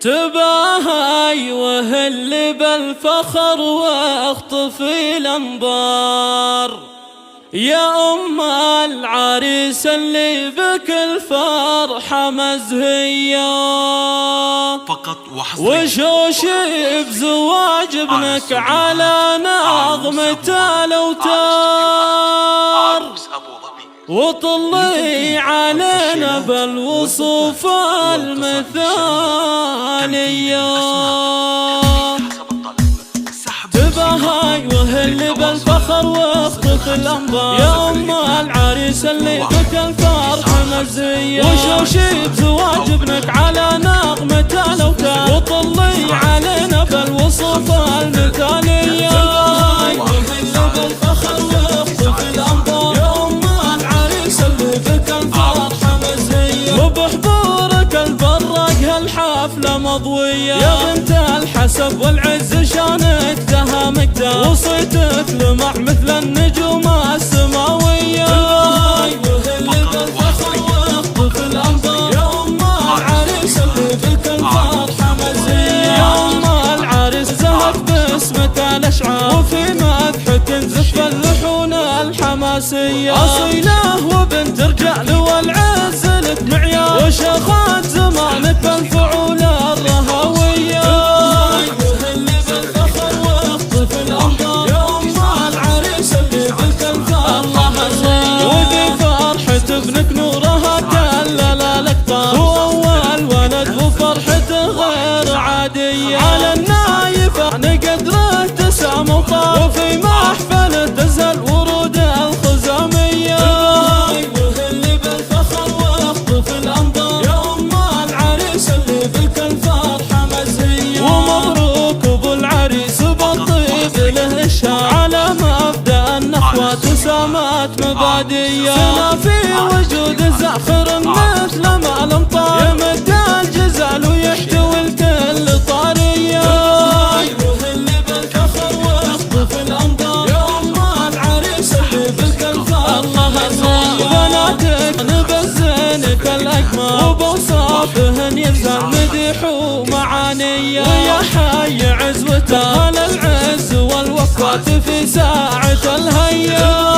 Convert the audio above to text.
تباهي وهل بالفخر واخطف الانظار يا ام العريس اللي بك الفرحة مزهية فقط وحصريا وشوش بزواج ابنك على نظمة الاوتار وطلي علينا بالوصوف المثالية تباهي وهل بالفخر واخطف الانظار يا ام العريس اللي بك الفرحة مزهية وشوشي بزواج ابنك على نغمة الاوتار وطلي علينا بالوصوف المثالية تباهي وهل بالفخر واخطف الانظار يا ام العريس اللي بك الفرحة مزهية وبحضورك البرق هالحفلة مضوية يا بنت الحسب والعز شانك دها مقدار وصيتك لمع مثل النجوم السماوية تباهي وهل بالفخر واخطف الانظار يا ام العريس اللي بك الفرحة مزهية يا ام العريس زهت باسمك الاشعار وفي مدحك نزف اللحون الحماسية اصيله وبنت رجال والعز لك معيار وشخات زمانك بالفعول الرهوية تباهي وهل بالفخر واخطف الانظار يا ام العريس اللي بك الفرحة مزهية وفي فرحة ابنك نورها كلل الاقطار واول ولد وفرحته غير عادية على النايف قدره تسام وطار وفي محفله تزهل ورود الخزامية تباهي وهل بالفخر واخطف الانظار يا ام العريس اللي بك الفرحة مزهية ومبروك ابو العريس بالطيب له اشهار على مبدأ النخوة وسامات مبادية سنا في وجود زاخر مثل ما الامطار يمد الجزال ويحتوي الكل طارية تباهي وهل بالفخر واخطف الانظار يا ام العريس اللي بك الفرحة مزهية وبناتك نبزنك الاكمل وبوصافهن يبزل مديح ومعانية ويا حي عزوته العز والوفات في ساعة الهيا